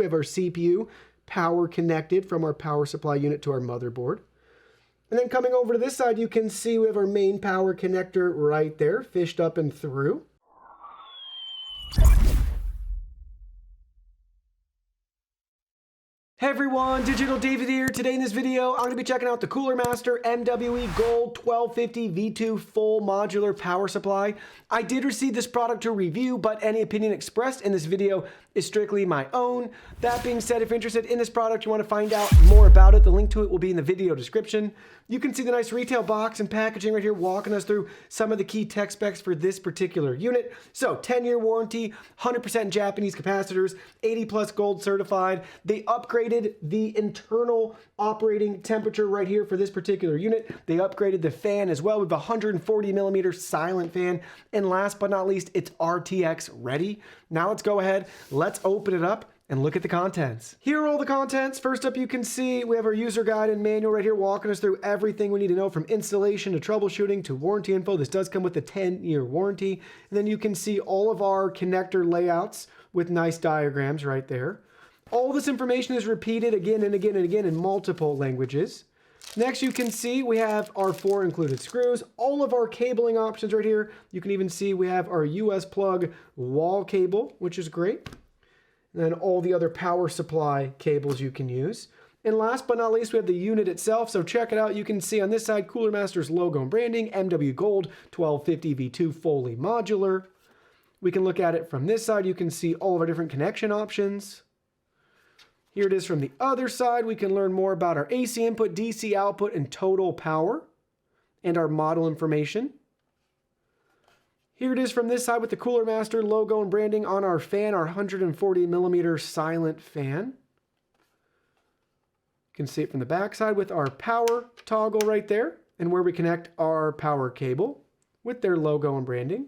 We have our CPU power connected from our power supply unit to our motherboard. And then coming over to this side, you can see we have our main power connector right there, fished up and through. Hey everyone, Digital David here. Today in this video, I'm going to be checking out the Cooler Master MWE Gold 1250 V2 full modular power supply. I did receive this product to review, but any opinion expressed in this video is strictly my own. That being said, if you're interested in this product, you want to find out more about it, the link to it will be in the video description. You can see the nice retail box and packaging right here walking us through some of the key tech specs for this particular unit. So 10-year warranty, 100% Japanese capacitors, 80 plus gold certified. They upgraded the internal operating temperature right here for this particular unit. They upgraded the fan as well with a 140 millimeter silent fan. And last but not least, it's RTX ready. Now let's go ahead, let's open it up and look at the contents. Here are all the contents. First up, you can see we have our user guide and manual right here walking us through everything we need to know from installation to troubleshooting to warranty info. This does come with a 10-year warranty. And then you can see all of our connector layouts with nice diagrams right there. All this information is repeated again and again and again in multiple languages. Next, you can see we have our 4 included screws, all of our cabling options right here. You can even see we have our US plug wall cable, which is great. And then all the other power supply cables you can use. And last but not least, we have the unit itself. So check it out. You can see on this side, Cooler Master's logo and branding, MWE Gold 1250 V2 fully modular. We can look at it from this side. You can see all of our different connection options. Here it is from the other side. We can learn more about our AC input, DC output, and total power, and our model information. Here it is from this side with the Cooler Master logo and branding on our fan, our 140 millimeter silent fan. You can see it from the back side with our power toggle right there, and where we connect our power cable with their logo and branding.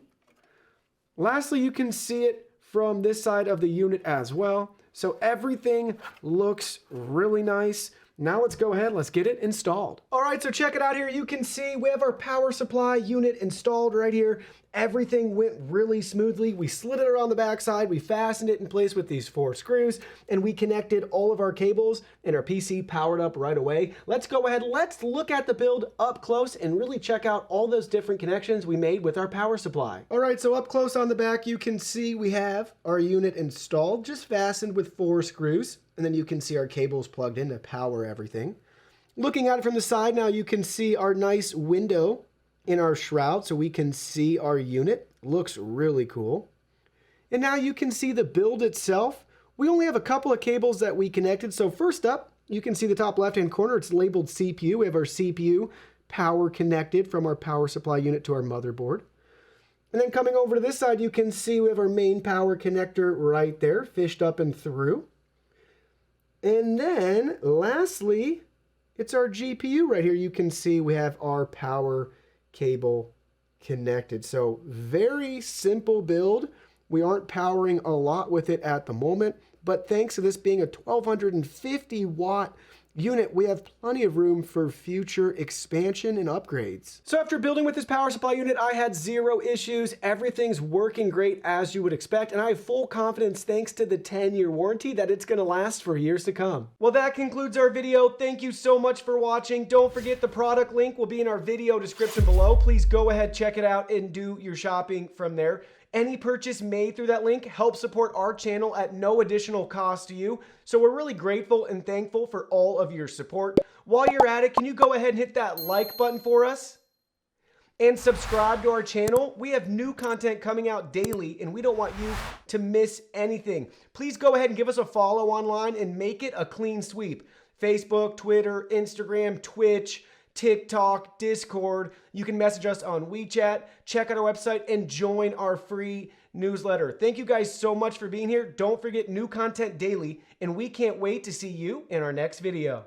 Lastly, you can see it from this side of the unit as well. So everything looks really nice. Now let's go ahead, let's get it installed. All right, so check it out here. You can see we have our power supply unit installed right here. Everything went really smoothly. We slid it around the backside, we fastened it in place with these 4 screws, and we connected all of our cables, and our PC powered up right away. Let's go ahead, let's look at the build up close and really check out all those different connections we made with our power supply. All right, so up close on the back, you can see we have our unit installed, just fastened with 4 screws. And then you can see our cables plugged in to power everything. Looking at it from the side now, you can see our nice window in our shroud so we can see our unit. Looks really cool. And now you can see the build itself. We only have a couple of cables that we connected. So first up, you can see the top left-hand corner. It's labeled CPU. We have our CPU power connected from our power supply unit to our motherboard. And then coming over to this side, you can see we have our main power connector right there, fished up and through. And then lastly, it's our GPU right here. You can see we have our power cable connected. So very simple build. We aren't powering a lot with it at the moment, but thanks to this being a 1250 watt unit, we have plenty of room for future expansion and upgrades. So after building with this power supply unit, I had 0 issues. Everything's working great as you would expect, and I have full confidence thanks to the 10-year warranty that it's gonna last for years to come. Well, that concludes our video. Thank you so much for watching. Don't forget the product link will be in our video description below. Please go ahead, check it out, and do your shopping from there. Any purchase made through that link helps support our channel at no additional cost to you. So we're really grateful and thankful for all of your support. While you're at it, can you go ahead and hit that like button for us? And subscribe to our channel. We have new content coming out daily, and we don't want you to miss anything. Please go ahead and give us a follow online and make it a clean sweep. Facebook, Twitter, Instagram, Twitch, TikTok, Discord. You can message us on WeChat, check out our website, and join our free newsletter. Thank you guys so much for being here. Don't forget new content daily, and we can't wait to see you in our next video.